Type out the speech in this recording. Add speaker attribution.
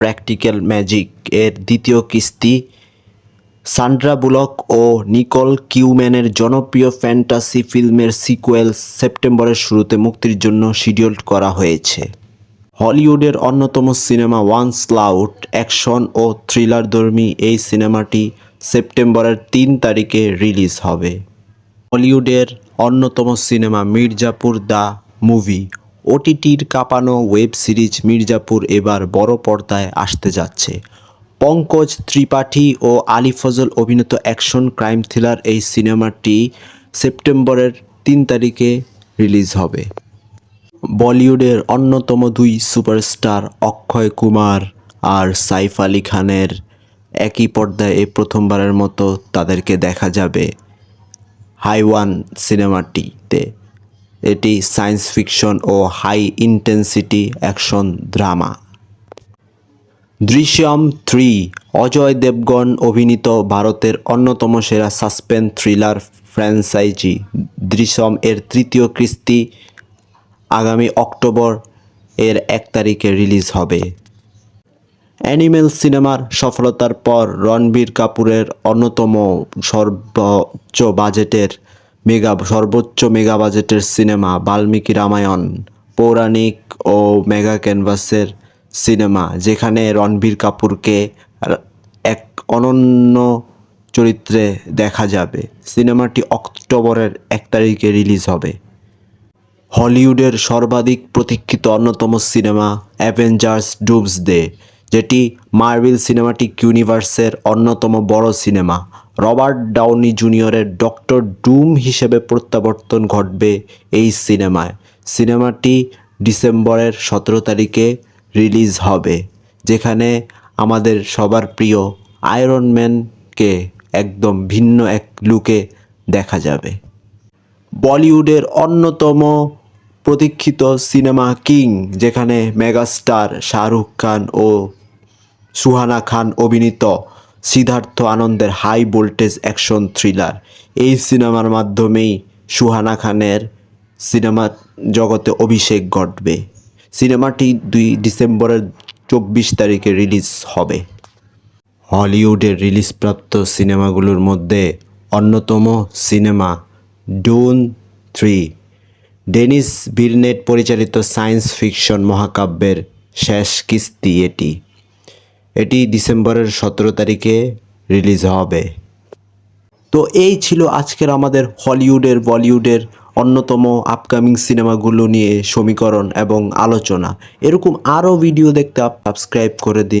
Speaker 1: Practical magic এর দ্বিতীয় কিস্তি সান্ড্রা বুলক ও নিকোল কিউম্যানের জনপ্রিয় ফ্যান্টাসি ফিল্মের সিক্যুয়েল সেপ্টেম্বরের শুরুতে মুক্তির জন্য শিডিউল করা হয়েছে। হলিউডের অন্যতম সিনেমা ওয়ান্সলাউট অ্যাকশন ও থ্রিলারধর্মী এই সিনেমাটি সেপ্টেম্বরের 3 তারিখে রিলিজ হবে। হলিউডের অন্যতম সিনেমা মির্জাপুর দ্য মুভি ওটিটির কাঁপানো ওয়েব সিরিজ মির্জাপুর এবার বড় পর্দায় আসতে যাচ্ছে। পঙ্কজ ত্রিপাঠী ও আলী ফজল অভিনীত অ্যাকশন ক্রাইম থ্রিলার এই সিনেমাটি সেপ্টেম্বরের 3 তারিখে রিলিজ হবে। বলিউডের অন্যতম দুই সুপারস্টার অক্ষয় কুমার আর সাইফ আলী খানের একই পর্দায় এই প্রথমবারের মতো তাদেরকে দেখা যাবে হাইওয়ান সিনেমাটিতে। এটি সায়েন্স ফিকশন ও high intensity action drama. Drishyam 3 Ajay Devgn অভিনীত ভারতের অন্যতম সেরা সাসপেন্স থ্রিলার ফ্র্যাঞ্চাইজি দৃশ্যম এর তৃতীয় কিস্তি আগামী অক্টোবর এর 1 তারিখে রিলিজ হবে। অ্যানিমেল সিনেমার সফলতার পর রণবীর কাপুরের অন্যতম সর্বোচ্চ মেগা বাজেটের সিনেমা বাল্মীকি রামায়ণ পৌরাণিক ও মেগা ক্যানভাসের সিনেমা, যেখানে রণবীর কাপুরকে এক অনন্য চরিত্রে দেখা যাবে। সিনেমাটি অক্টোবরের 1 তারিখে রিলিজ হবে। হলিউডের সর্বাধিক প্রতীক্ষিত অন্যতম সিনেমা অ্যাভেঞ্জার্স ডুমসডে, যেটি মার্ভেল সিনেমাটিক ইউনিভার্সের অন্যতম বড় সিনেমা। রবার্ট ডাউনি জুনিয়রের ডক্টর ডুম হিসেবে প্রত্যাবর্তন ঘটবে এই সিনেমায়। সিনেমাটি ডিসেম্বরের 17 তারিখে রিলিজ হবে, যেখানে আমাদের সবার প্রিয় আয়রন ম্যানকে একদম ভিন্ন এক লুকে দেখা যাবে। বলিউডের অন্যতম প্রতীক্ষিত সিনেমা কিং, যেখানে মেগাস্টার শাহরুখ খান ও সুহানা খান অভিনীত সিদ্ধার্থ আনন্দের হাই ভোল্টেজ অ্যাকশন থ্রিলার। এই সিনেমার মাধ্যমেই সুহানা খানের সিনেমা জগতে অভিষেক ঘটবে। সিনেমাটি 2 ডিসেম্বরের 24 তারিখে রিলিজ হবে। হলিউডের রিলিজপ্রাপ্ত সিনেমাগুলোর মধ্যে অন্যতম সিনেমা ডুন 3, ডেনিস ভিলনেট পরিচালিত সায়েন্স ফিকশন মহাকাব্যের শেষ কিস্তি। এটি ডিসেম্বরের 17 তারিখে রিলিজ হবে। তো এই ছিল আজকের আমাদের হলিউডের বলিউডের অন্যতম আপকামিং সিনেমাগুলো নিয়ে সমীকরণ এবং আলোচনা। এরকম আরও ভিডিও দেখতে সাবস্ক্রাইব করে দিন।